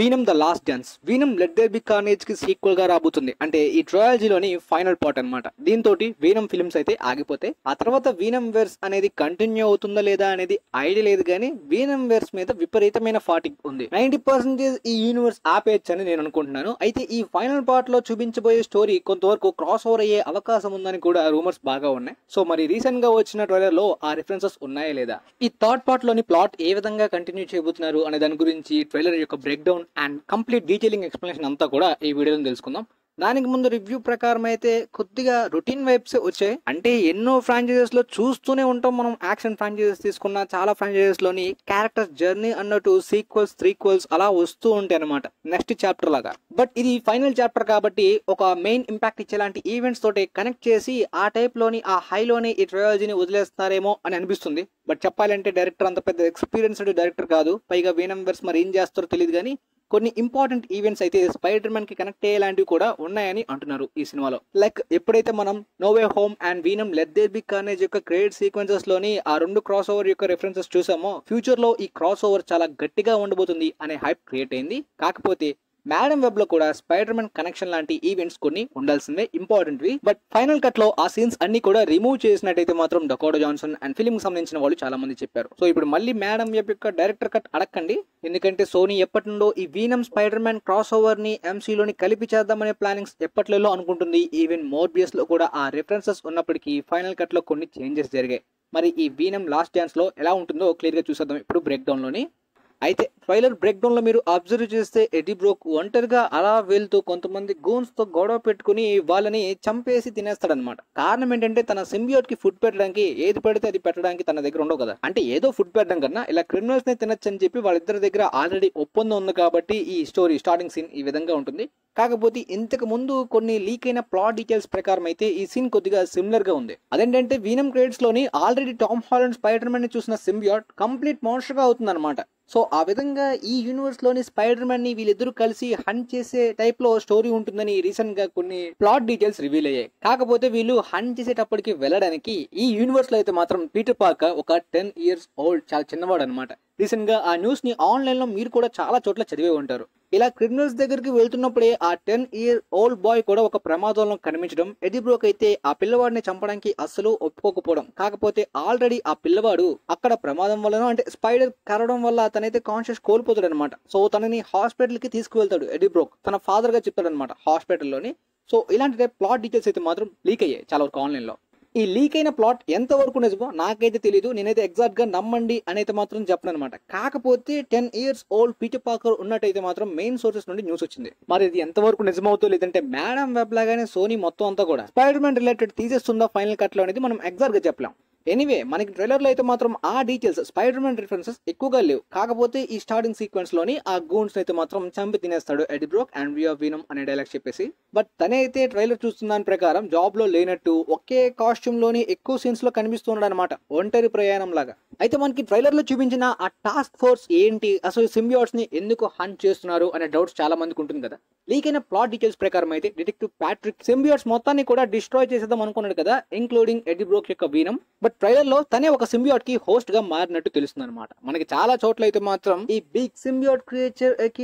Venom the last dance. Venom let there be carnage కి sequel గా రాబోతుంది. అంటే ఈ ట్రయాలజీలోని ఫైనల్ పార్ట్ అన్నమాట. దీంతో వీనమ్ ఫిల్మ్స్ అయితే ఆగిపోతాయి. ఆ తర్వాత వీనమ్ వెర్స్ అనేది కంటిన్యూ అవుతుందా లేదా అనేది ఐడియా లేదు, కానీ వీనమ్ వెర్స్ మీద విపరీతమైన ఫాటిక్ ఉంది. 90% ఈ యూనివర్స్ ఆపేయచ్చు అని నేను అనుకుంటున్నాను. అయితే ఈ ఫైనల్ పార్ట్ లో చూపించబోయే స్టోరీ కొంతవరకు క్రాస్ ఓవర్ అయ్యే అవకాశం ఉందని కూడా రూమర్స్ బాగా ఉన్నాయి. సో మరి రీసెంట్ గా వచ్చిన ట్రైలర్ లో ఆ రిఫరెన్సెస్ ఉన్నాయా లేదా, ఈ థర్డ్ పార్ట్ లోని ప్లాట్ ఏ విధంగా కంటిన్యూ చేయబోతున్నారు అనే దాని గురించి ట్రైలర్ యొక్క break down and complete detailing explanation అంతా కూడా ఈ వీడియోలో తెలుసుకుందాం. దానికి ముందు రివ్యూ ప్రకారం అయితే కొద్దిగా రొటీన్ వైబ్స్ వచ్చాయి. అంటే ఎన్నో ఫ్రాంచైజెస్ లో చూస్తూనే ఉంటాం మనం. యాక్షన్ ఫ్రాంచైజెస్ తీసుకున్న చాలా ఫ్రాంచైజెస్ లోని క్యారెక్టర్ జర్నీ అన్నట్టు సీక్వెల్స్, త్రీక్వెల్స్ అలా వస్తూ ఉంటాయి అనమాట, నెక్స్ట్ చాప్టర్ లాగా. బట్ ఇది ఫైనల్ చాప్టర్ కాబట్టి ఒక మెయిన్ ఇంపాక్ట్ ఇచ్చేలాంటి ఈవెంట్స్ తోటి కనెక్ట్ చేసి ఆ టైప్ లోని ఆ హైలోని ఈ ట్రయాలజీని వదిలేస్తారేమో అని అనిపిస్తుంది. బట్ చెప్పాలంటే డైరెక్టర్ అంత పెద్ద ఎక్స్పీరియన్స్డ్ డైరెక్టర్ కాదు. పైగా వీనమ్ వెర్స్ మరి ఏం చేస్తారో తెలియదు, కానీ కొన్ని ఇంపార్టెంట్ ఈవెంట్స్ అయితే స్పైడర్ మ్యాన్ కి కనెక్ట్ అయ్యేలాంటివి కూడా ఉన్నాయని అంటున్నారు ఈ సినిమాలో. లైక్ ఎప్పుడైతే మనం no way home and Venom let there be carnage యొక్క క్రెడిట్ సీక్వెన్సెస్ లోని ఆ రెండు క్రాస్ ఓవర్ యొక్క రెఫరెన్సెస్ చూసామో, ఫ్యూచర్ లో ఈ క్రాస్ ఓవర్ చాలా గట్టిగా ఉండబోతుంది అనే హైప్ క్రియేట్ అయింది. కాకపోతే మేడమ్ వెబ్ లో కూడా స్పైడర్ మ్యాన్ కనెక్షన్ లాంటి ఈవెంట్స్ కొన్ని ఉండాల్సిందే, ఇంపార్టెంట్వి. బట్ ఫైనల్ కట్ లో ఆ సీన్స్ అన్ని కూడా రిమూవ్ చేసినట్టయితే మాత్రం డకోటా జాన్సన్ అండ్ ఫిల్మ్ కి సంబంధించిన వాళ్ళు చాలా మంది చెప్పారు. సో ఇప్పుడు మళ్ళీ మేడమ్ వెబ్ యొక్క డైరెక్టర్ కట్ అడగండి, ఎందుకంటే సోనీ ఎప్పటి నుండో ఈ venom spider man cross over ని ఎంసీలోని కలిపి చేద్దామనే ప్లానింగ్స్ ఎప్పట్లో అనుకుంటుంది. ఈవెన్ మోర్బియస్ లో కూడా ఆ రెఫరెన్సెస్ ఉన్నప్పటికీ ఫైనల్ కట్ లో కొన్ని చేంజెస్ జరిగాయి. మరి ఈ వీనమ్ లాస్ట్ డాన్స్ లో ఎలా ఉంటుందో క్లియర్ గా చూసేద్దాం ఇప్పుడు బ్రేక్ డౌన్ లోని. అయితే ట్రైలర్ బ్రేక్ డౌన్ లో మీరు అబ్జర్వ్ చేస్తే ఎడీ బ్రోక్ ఒంటరిగా అలా వెళ్తూ కొంతమంది గూన్స్ తో గొడవ పెట్టుకుని వాళ్ళని చంపేసి తినేస్తాడనమాట. కారణం ఏంటంటే తన సింబియోట్ కి ఫుడ్ పెట్టడానికి ఏది పడితే అది పెట్టడానికి తన దగ్గర ఉండవు కదా. అంటే ఏదో ఫుడ్ పెట్టడం కన్నా ఇలా క్రిమినల్స్ ని తినచ్చు అని చెప్పి వాళ్ళిద్దరి దగ్గర ఆల్రెడీ ఒప్పందం ఉంది కాబట్టి ఈ స్టోరీ స్టార్టింగ్ సీన్ ఈ విధంగా ఉంటుంది. కాకపోతే ఇంతకు ముందు కొన్ని లీక్ అయిన ప్లాట్ డీటెయిల్స్ ప్రకారం అయితే ఈ సీన్ కొద్దిగా సిమిలర్ గా ఉంది. అదేంటంటే వీనమ్ క్రెడిట్స్ లోని already Tom Holland Spider Man ని చూసిన సింబియోట్ కంప్లీట్ మాన్స్టర్ గా అవుతుంది అనమాట. సో ఆ విధంగా ఈ యూనివర్స్ లోని స్పైడర్ మ్యాన్ ని వీళ్ళిద్దరూ కలిసి హంట్ చేసే టైప్ లో స్టోరీ ఉంటుందని రీసెంట్ గా కొన్ని ప్లాట్ డీటెయిల్స్ రివీల్ అయ్యాయి. కాకపోతే వీళ్ళు హంట్ చేసేటప్పటికి వెళ్ళడానికి ఈ యూనివర్స్ లో అయితే మాత్రం పీటర్ పార్కర్ ఒక 10 years old, చాలా చిన్నవాడు అనమాట. రీసెంట్ గా ఆ న్యూస్ ని ఆన్లైన్ లో మీరు కూడా చాలా చోట్ల చదివే ఉంటారు. ఇలా క్రిమినల్స్ దగ్గరికి వెళ్తున్నప్పుడే ఆ 10-year-old బాయ్ కూడా ఒక ప్రమాదంలో కనిపించడం, ఎడీ బ్రోక్ అయితే ఆ పిల్లవాడిని చంపడానికి అస్సలు ఒప్పుకోకపోవడం. కాకపోతే ఆల్రెడీ ఆ పిల్లవాడు అక్కడ ప్రమాదం వల్ల అంటే స్పైడర్ కరవడం వల్ల తనైతే కాన్షియస్ కోల్పోతాడు అనమాట. సో తనని హాస్పిటల్ కి తీసుకువెళ్తాడు ఎడీ బ్రోక్, తన ఫాదర్ గా చెప్తాడు అనమాట హాస్పిటల్లోని. సో ఇలాంటి ప్లాట్ డీటెయిల్స్ అయితే మాత్రం లీక్ అయ్యాయి చాలా వరకు ఆన్లైన్ లో. ఈ లీక్ అయిన ప్లాట్ ఎంత వరకు నిజమో నాకైతే తెలియదు, నేనైతే ఎగ్జాక్ట్ గా నమ్మండి అనేది మాత్రం చెప్పను అనమాట. కాకపోతే 10 years old పీటర్ పార్కర్ ఉన్నట్టయితే మాత్రం మెయిన్ సోర్సెస్ నుండి న్యూస్ వచ్చింది. మరి ఇది ఎంత వరకు నిజమవుతో లేదంటే మేడమ్ వెబ్ లాగానే సోనీ మొత్తం అంతా కూడా స్పైడర్ మ్యాన్ రిలేటెడ్ తీసేస్తుందా ఫైనల్ కట్ లో అనేది మనం ఎగ్జాక్ట్ గా చెప్పలేం. ఎనీవే మనకి ట్రైలర్ లో అయితే మాత్రం ఆ డీటెయిల్స్ స్పైడర్ మ్యాన్ రిఫరెన్సెస్ ఎక్కువగా లేవు. కాకపోతే ఈ స్టార్టింగ్ సీక్వెన్స్ లోని ఆ గూన్స్ అయితే మాత్రం చంపి తినేస్తాడు Eddie Brock and we are Venom అనే డైలాగ్ చెప్పేసి. బట్ తనే అయితే ట్రైలర్ చూస్తున్న దాని ప్రకారం జాబ్ లో లేనట్టు ఒకే కాస్ట్యూమ్ లోని ఎక్కువ సీన్స్ లో కనిపిస్తున్నాడు అనమాట, ఒంటరి ప్రయాణం లాగా. అయితే మనకి ట్రైలర్ లో చూపించిన ఆ టాస్క్ ఫోర్స్ ఏంటి, అసలు సింబియోట్స్ ని ఎందుకు హంట్ చేస్తున్నారు అనే డౌట్స్ చాలా మందికి ఉంటుంది కదా. లీక్ అయిన ప్లాట్ డీటెయిల్స్ ప్రకారం అయితే డిటెక్టివ్ ప్యాట్రిక్ సింబియోట్స్ మొత్తాన్ని కూడా డిస్ట్రాయ్ చేసేద్దాం అనుకున్నాడు కదా, ఇంక్లూడింగ్ ఎడీ బ్రోక్ యొక్క వీనమ్. బట్ ట్రైలర్ లో తనే ఒక సింబియోట్ కి హోస్ట్ గా మారినట్టు తెలుస్తుంది అనమాట. మనకి చాలా చోట్ల అయితే మాత్రం ఈ big symbiote creature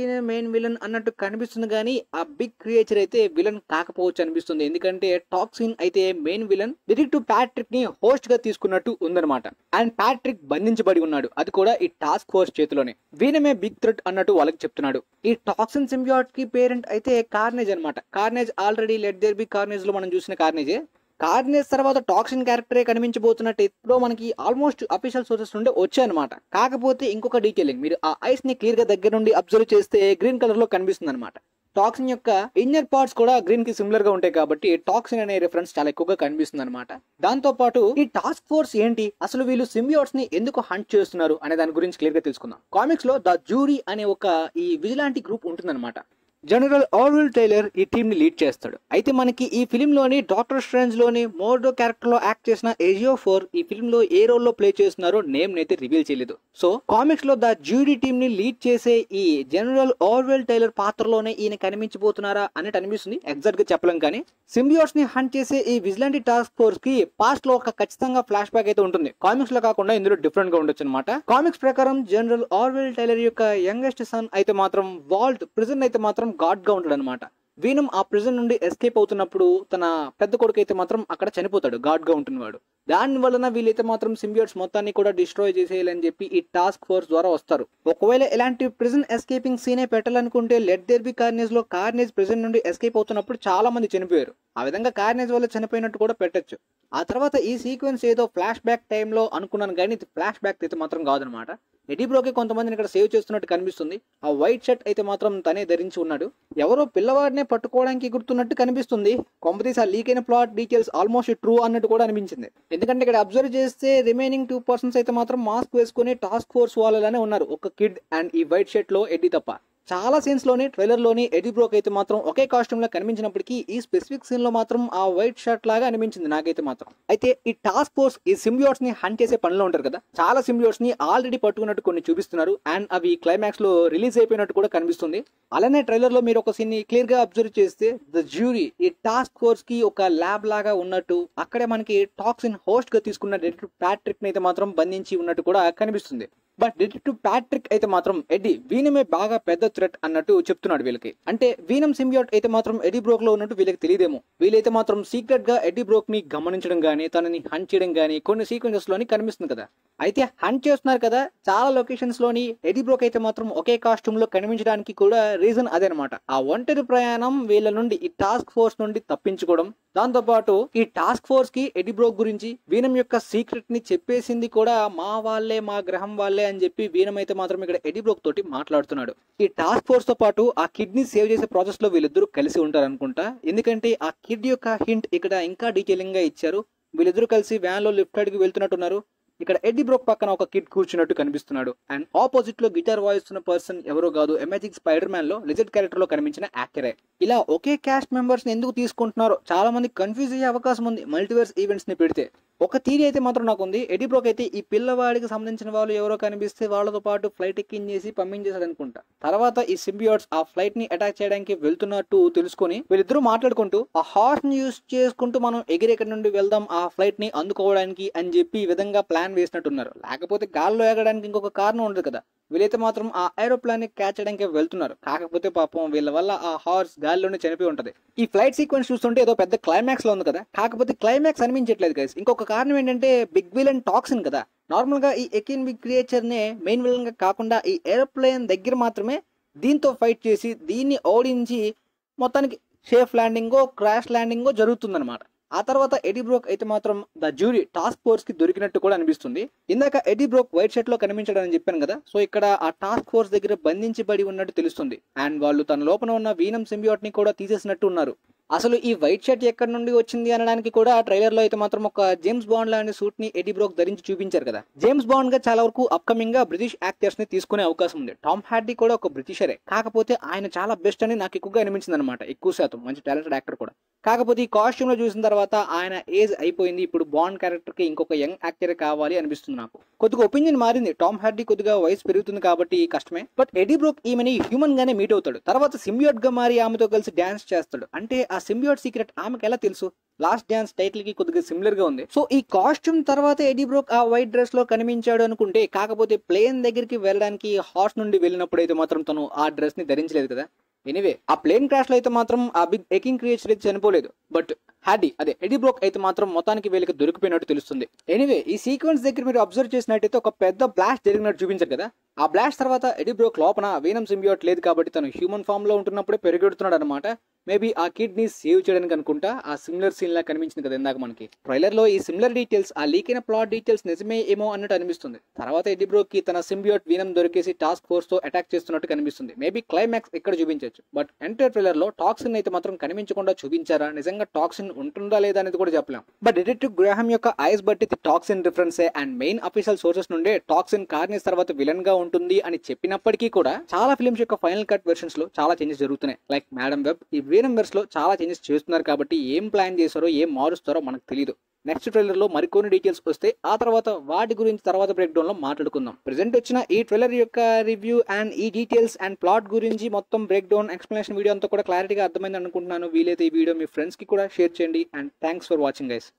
main villain అన్నట్టు కనిపిస్తుంది, కానీ ఆ బిగ్ క్రియేచర్ అయితే విలన్ కాకపోవచ్చు అనిపిస్తుంది. ఎందుకంటే టాక్సిన్ అయితే మెయిన్ విలన్ డిటెక్టివ్ ప్యాట్రిక్ ని హోస్ట్ గా తీసుకున్నట్టు ఉందన్నమాట. అండ్ ప్యాట్రిక్ బంధించబడి ఉన్నాడు, అది కూడా ఈ టాస్క్ ఫోర్స్ చేతిలోనే. వీనమే బిగ్ థ్రెట్ అన్నట్టు వాళ్ళకి చెప్తున్నాడు. ఈ టాక్సిన్ సింబియోట్ కి పేరెంట్ అయితే కార్నేజ్ అనమాట. Carnage already let there be carnage లో మనం చూసిన కార్నేజే. కార్నేజ్ తర్వాత టాక్సిన్ క్యారెక్టరే కనిపించబోతున్నట్టు ఇప్పుడు మనకి ఆల్మోస్ట్ అఫీషియల్ సోర్సెస్ నుండి వచ్చాయన్నమాట. కాకపోతే ఇంకొక డీటెయిలింగ్, మీరు ఆ ఐస్ ని క్లియర్ గా దగ్గర నుండి అబ్జర్వ్ చేస్తే గ్రీన్ కలర్ లో కనిపిస్తుంది అనమాట. టాక్సిన్ యొక్క ఇన్నర్ పార్ట్స్ కూడా గ్రీన్ కి సిమిలర్ గా ఉంటాయి కాబట్టి టాక్సిన్ అనే రిఫరెన్స్ చాలా ఎక్కువగా కనిపిస్తుంది అనమాట. దాంతో పాటు ఈ టాస్క్ ఫోర్స్ ఏంటి, అసలు వీళ్ళు సింబియోట్స్ ని ఎందుకు హంట్ చేస్తున్నారు అనే దాని గురించి క్లియర్ గా తెలుసుకుందాం. కామిక్స్ లో ద జ్యూరీ అనే ఒక ఈ విజిలాంటి గ్రూప్ ఉంటుందన్నమాట. జనరల్ ఆర్వెల్ టైలర్ ఈ టీమ్ ని లీడ్ చేస్తాడు. అయితే మనకి ఈ ఫిలిం లోని డాక్టర్ స్ట్రేంజ్ లోని మోర్డో క్యారెక్టర్ లో యాక్ట్ చేసిన ఏజియోఫోర్ ఈ ఫిలిం లో ఏ రోల్ లో ప్లే చేస్తున్నారో నేమ్ నైతే రివీల్ చేయలేదు. సో కామిక్స్ లో ద జ్యూరీ టీమ్ ని లీడ్ చేసే ఈ జనరల్ ఆర్వెల్ టైలర్ పాత్రలోనే ఈయన కనిపించబోతున్నారా అన్నట్టు అనిపిస్తుంది. ఎగ్జాక్ట్ గా చెప్పలేం, కానీ సింబియోట్స్ ని హంట్ చేసే ఈ విజిలాంటీ టాస్క్ ఫోర్స్ కి పాస్ట్ లో ఒక ఖచ్చితంగా ఫ్లాష్ బ్యాక్ అయితే ఉంటుంది. కామిక్స్ లో కాకుండా ఇందులో డిఫరెంట్ గా ఉండొచ్చు అనమాట. కామిక్స్ ప్రకారం జనరల్ ఆర్వెల్ టైలర్ యొక్క యంగెస్ట్ సన్ అయితే మాత్రం వాల్ట్ ప్రిజన్ అయితే మాత్రం గాడ్ గా ఉంటాడు అనమాట. వీనమ్ ఆ ప్రిజన్ నుండి ఎస్కేప్ అవుతున్నప్పుడు తన పెద్ద కొడుకు అయితే మాత్రం అక్కడ చనిపోతాడు, గాడ్ గా ఉంటున్నవాడు. దాని వలన వీళ్ళైతే మాత్రం సింబియోట్స్ మొత్తాన్ని కూడా డిస్ట్రాయ్ చేసేయాలని చెప్పి ఈ టాస్క్ ఫోర్స్ ద్వారా వస్తారు. ఒకవేళ ఇలాంటి ప్రిజన్ ఎస్కేపింగ్ సీనే పెట్టాలనుకుంటే లెట్ దేర్ బి కార్నేజ్ లో కార్నేజ్ ప్రిజన్ నుండి ఎస్కేప్ అవుతున్నప్పుడు చాలా మంది చనిపోయారు. ఆ విధంగా కార్నేజ్ వల్ల చనిపోయినట్టు కూడా పెట్టచ్చు. ఆ తర్వాత ఈ సీక్వెన్స్ ఏదో ఫ్లాష్ బ్యాక్ టైంలో అనుకున్నాను, కానీ ఇది ఫ్లాష్ బ్యాక్ అయితే మాత్రం కాదనమాట. ఎడీ బ్రోకే కొంతమందిని ఇక్కడ సేవ్ చేస్తున్నట్టు కనిపిస్తుంది. ఆ వైట్ షర్ట్ అయితే మాత్రం తనే ధరించి ఉన్నాడు. ఎవరో పిల్లవాడినే పట్టుకోవడానికి గుర్తున్నట్టు కనిపిస్తుంది. కొంపతీసి ఆ లీక్ అయిన ప్లాట్ డీటెయిల్స్ ఆల్మోస్ట్ ట్రూ అన్నట్టు కూడా అనిపించింది. ఎందుకంటే ఇక్కడ అబ్జర్వ్ చేస్తే రిమైనింగ్ 2 పర్సన్స్ అయితే మాత్రం మాస్క్ వేసుకుని టాస్క్ ఫోర్స్ వాళ్ళనే ఉన్నారు, ఒక కిడ్ అండ్ ఈ వైట్ షర్ట్ లో ఎడ్డీ తప్ప. చాలా సీన్స్ లోని ట్రైలర్ లోని ఎడీ బ్రోక్ అయితే మాత్రం ఒకే కాస్ట్యూమ్ లో కనిపించినప్పటికీ ఈ స్పెసిఫిక్ సీన్ లో మాత్రం ఆ వైట్ షర్ట్ లాగా అనిపించింది నాకైతే మాత్రం. అయితే ఈ టాస్క్ ఫోర్స్ ఈ సింబియోట్స్ ని హంట్ చేసే పనిలో ఉంటారు కదా. చాలా సింబియోట్స్ ని ఆల్రెడీ పట్టుకున్నట్టు కొన్ని చూపిస్తున్నారు అండ్ అవి క్లైమాక్స్ లో రిలీజ్ అయిపోయినట్టు కూడా కనిపిస్తుంది. అలానే ట్రైలర్ లో మీరు ఒక సీన్ ని క్లియర్ గా అబ్జర్వ్ చేస్తే ద జ్యూరీ ఈ టాస్క్ ఫోర్స్ కి ఒక ల్యాబ్ లాగా ఉన్నట్టు, అక్కడే మనకి టాక్సిన్ హోస్ట్ గా తీసుకున్న డిటెక్టివ్ ప్యాట్రిక్ ని అయితే మాత్రం బంధించి ఉన్నట్టు కూడా కనిపిస్తుంది. బట్ డిటెక్టివ్ ప్యాట్రిక్ అయితే మాత్రం ఎడ్డీ వీనమే బాగా పెద్ద థ్రెట్ అన్నట్టు చెప్తున్నాడు వీళ్ళకి. అంటే వీనమ్ సింబియోట్ అయితే మాత్రం ఎడీ బ్రోక్ లో ఉన్నట్టు వీళ్ళకి తెలియదేమో. వీళ్ళైతే మాత్రం సీక్రెట్ గా ఎడీ బ్రోక్ ని గమనించడం గానీ తనని హంట్ చేయడం గానీ కొన్ని సీక్వెన్సెస్ లోని కనిపిస్తుంది కదా. అయితే హంట్ చేస్తున్నారు కదా, చాలా లొకేషన్స్ లోని ఎడీ బ్రోక్ అయితే మాత్రం ఒకే కాస్ట్యూమ్ లో కనిపించడానికి కూడా రీజన్ అదేనమాట. ఆ ఒంటరి ప్రయాణం వీళ్ళ నుండి ఈ టాస్క్ ఫోర్స్ నుండి తప్పించుకోవడం, దాంతో పాటు ఈ టాస్క్ ఫోర్స్ కి ఎడీ బ్రోక్ గురించి వీనమ్ యొక్క సీక్రెట్ ని చెప్పేసింది కూడా మా వాళ్ళే, మా గ్రహం వాళ్ళే అని చెప్పి వీనమ్ అయితే మాత్రం ఇక్కడ ఎడీ బ్రోక్ తోటి మాట్లాడుతున్నాడు. ఈ టాస్క్ ఫోర్స్ తో పాటు ఆ కిడ్ ని సేవ్ చేసే ప్రాసెస్ లో వీళ్ళిద్దరూ కలిసి ఉంటారు అనుకుంటా. ఎందుకంటే ఆ కిడ్ యొక్క హింట్ ఇక్కడ ఇంకా డీటెయిలింగ్ గా ఇచ్చారు. వీళ్ళిద్దరూ కలిసి వ్యాన్ లో లెఫ్ట్ సైడ్ కి వెళ్తున్నట్టున్నారు. ఇక్కడ ఎడ్డీ బ్రోక్ పక్కన ఒక కిడ్ కూర్చున్నట్టు కనిపిస్తున్నాడు అండ్ ఆపోజిట్ లో గిటార్ వాయిస్తున్న పర్సన్ ఎవరో కాదు, అమేజింగ్ స్పైడర్ మ్యాన్ లో లిజర్డ్ క్యారెక్టర్ లో కనిపించిన యాక్టరే. ఇలా ఒకే క్యాస్ట్ మెంబర్స్ ని ఎందుకు తీసుకుంటున్నారో చాలా మంది కన్ఫ్యూజ్ అయ్యే అవకాశం ఉంది మల్టీవర్స్ ఈవెంట్స్ ని పెడితే. ఒక థియరీ అయితే మాత్రం నాకు ఉంది, ఎడీ బ్రోక్ అయితే ఈ పిల్లవాడికి సంబంధించిన వాళ్ళు ఎవరో కనిపిస్తే వాళ్ళతో పాటు ఫ్లైట్ ఎక్కించేసి పంపించేశాడు అనుకుంటా. తర్వాత ఈ సింబియోట్స్ ఆ ఫ్లైట్ ని అటాక్ చేయడానికి వెళ్తున్నట్టు తెలుసుకొని వీళ్ళిద్దరూ మాట్లాడుకుంటూ ఆ హార్స్ ని యూజ్ చేసుకుంటూ మనం ఎగిరెక్కడి నుండి వెళ్దాం ఆ ఫ్లైట్ ని అందుకోవడానికి అని చెప్పి ఈ విధంగా ప్లాన్ వేసినట్టున్నారు. లేకపోతే గాల్లో ఎగడానికి ఇంకొక కారణం ఉండదు కదా. వీళ్ళైతే మాత్రం ఆ ఏరోప్లాన్ ని క్యాచ్ చేయడానికి వెళ్తున్నారు. కాకపోతే పాపం వీళ్ళ వల్ల ఆ హార్స్ గాల్లోనే చనిపోయి ఉంటది. ఈ ఫ్లైట్ సీక్వెన్స్ చూస్తుంటే ఏదో పెద్ద క్లైమాక్స్ లో ఉంది కదా, కాకపోతే క్లైమాక్స్ అనిపించట్లేదు గైస్. ఇంకొక కారణం ఏంటంటే బిగ్ విలన్ టాక్సిన్ కదా. నార్మల్ గా ఈ ఎకిన్ బిగ్ క్రియేచర్ నే మెయిన్ విలన్ గా కాకుండా ఈ ఏరోప్లేన్ దగ్గర మాత్రమే దీంతో ఫైట్ చేసి దీన్ని ఓడించి మొత్తానికి సేఫ్ ల్యాండింగో క్రాష్ ల్యాండింగో జరుగుతుందన్నమాట. ఆ తర్వాత ఎడీ బ్రోక్ అయితే మాత్రం ద జ్యూరీ టాస్క్ ఫోర్స్ కి దొరికినట్టు కూడా అనిపిస్తుంది. ఇందాక ఎడీ బ్రోక్ వైట్ షర్ట్ లో కనిపించడని చెప్పాను కదా, సో ఇక్కడ ఆ టాస్క్ ఫోర్స్ దగ్గర బంధించబడి ఉన్నట్టు తెలుస్తుంది అండ్ వాళ్ళు తన లోపల ఉన్న వీనమ్ సింబియోట్ ని కూడా తీసేసినట్టు ఉన్నారు. అసలు ఈ వైట్ షర్ట్ ఎక్కడి నుండి వచ్చింది అనడానికి కూడా ట్రైలర్ లో అయితే మాత్రం ఒక జేమ్స్ బాండ్ లాంటి సూట్ ని ఎడీ బ్రోక్ ధరించి చూపించారు కదా. జేమ్స్ బాండ్ గా చాలా వరకు అప్కమింగ్ గా బ్రిటిష్ యాక్టర్స్ ని తీసుకునే అవకాశం ఉంది. టామ్ హార్డీ కూడా ఒక బ్రిటిషరే, కాకపోతే ఆయన చాలా బెస్ట్ అని నాకు ఎక్కువగా అనిపించింది అనమాట. ఎక్కువ శాతం మంచి టాలెంటెడ్ యాక్టర్ కూడా. కాకపోతే ఈ కాస్ట్యూమ్ లో చూసిన తర్వాత ఆయన ఏజ్ అయిపోయింది, ఇప్పుడు బాండ్ క్యారెక్టర్ కి ఇంకొక యంగ్ యాక్టర్ కావాలి అనిపిస్తుంది నాకు. కొద్దిగా ఒపీనియన్ మారింది. టామ్ హార్డీ కొద్దిగా వయసు పెరుగుతుంది కాబట్టి కష్టమే. బట్ ఎడీ బ్రోక్ ఈమెని హ్యూమన్ గానే మీట్ అవుతాడు. తర్వాత సింబియోట్ గా మారి ఆమెతో కలిసి డాన్స్ చేస్తాడు. అంటే ఆ సింబియోట్ సీక్రెట్ ఆమెకు ఎలా తెలుసు? లాస్ట్ డాన్స్ టైటిల్ కి కొద్దిగా సిమిలర్ గా ఉంది. సో ఈ కాస్ట్యూమ్ తర్వాత ఎడీ బ్రోక్ ఆ వైట్ డ్రెస్ లో కనిపించాడు అనుకుంటే, కాకపోతే ప్లేన్ దగ్గరికి వెళ్ళడానికి హార్స్ నుండి వెళ్ళినప్పుడు అయితే మాత్రం తను ఆ డ్రెస్ ని ధరించలేదు కదా. ఎనీవే ఆ ప్లేన్ క్రాష్ లో అయితే మాత్రం ఆ బిగ్ ఎకింగ్ క్రియేచర్ అయితే చనిపోలేదు. బట్ హార్డీ అదే ఎడీ బ్రోక్ అయితే మాత్రం మొత్తానికి వీళ్ళకి దొరికిపోయినట్టు తెలుస్తుంది. ఎనీవే ఈ సీక్వెన్స్ దగ్గర మీరు అబ్జర్వ్ చేసినట్టయితే ఒక పెద్ద బ్లాస్ట్ జరిగినట్టు చూపించారు కదా. ఆ బ్లాస్ట్ తర్వాత ఎడీ బ్రోక్ లోపల వీనమ్ సింబియోట్ లేదు కాబట్టి తను హ్యూమన్ ఫామ్ లో ఉంటున్నప్పుడే పెరిగెడుతున్నాడు అనమాట. మేబీ ఆ కిడ్ ని సేవ్ చేయడానికి అనుకుంటా ఆ సిమిలర్ సీన్ లా కనిపించింది కదా ఇందాక మనకి ట్రైలర్ లో. ఈ సిమిలర్ డీటెయిల్స్ ఆ లీక్ అయిన ప్లాట్ డీటెయిల్స్ నిజమే ఏమో అన్నట్టు అనిపిస్తుంది. తర్వాత ఎడ్డీ బ్రోక్ కి తన సింబియోట్ వీనం దొరికేసి టాస్క్ ఫోర్స్ తో అటాక్ చేస్తున్నట్టు కనిపిస్తుంది. మేబీ క్లైమాక్స్ ఇక్కడ చూపించవచ్చు. బట్ ఎంటైర్ ట్రైలర్ లో టాక్సిన్ అయితే మాత్రం కనిపించకుండా చూపించారా, నిజంగా టాక్సిన్ ఉంటుందా లేదా అనేది కూడా చెప్పలేం. బట్ డిటెక్టివ్ గ్రాహం యొక్క ఐస్ బట్టి టాక్సిన్ రిఫరెన్సే అండ్ మెయిన్ అఫీషియల్ సోర్సెస్ నుండే టాక్సిన్ కార్నిస్ తర్వాత విలన్ గా ఉంటుంది అని చెప్పినప్పటికీ కూడా చాలా ఫిల్మ్స్ యొక్క ఫైనల్ కట్ వెర్షన్స్ లో చాలా చేంజెస్ జరుగుతున్నాయి. లైక్ మేడమ్ వెబ్, ఈ వీరం వెర్స్ లో చాలా చేంజెస్ చేస్తున్నారు కాబట్టి ఏం ప్లాన్ చేశారో ఏం మారుస్తారో మనకు తెలియదు. నెక్స్ట్ ట్రైలర్ లో మరికొన్ని డీటెయిల్స్ వస్తే ఆ తర్వాత వాటి గురించి తర్వాత బ్రేక్ డౌన్ లో మాట్లాడుకుందాం. ప్రెజెంట్ వచ్చిన ఈ ట్రైలర్ యొక్క రివ్యూ అండ్ ఈ డీటెయిల్స్ అండ్ ప్లాట్ గురించి మొత్తం బ్రేక్ డౌన్ ఎక్స్ప్లెనేషన్ వీడియో అంతా కూడా క్లారిటీగా అర్థమైంది అనుకుంటున్నాను. వీలైతే ఈ వీడియో మీ ఫ్రెండ్స్ కి కూడా షేర్ చేయండి. And thanks for watching guys.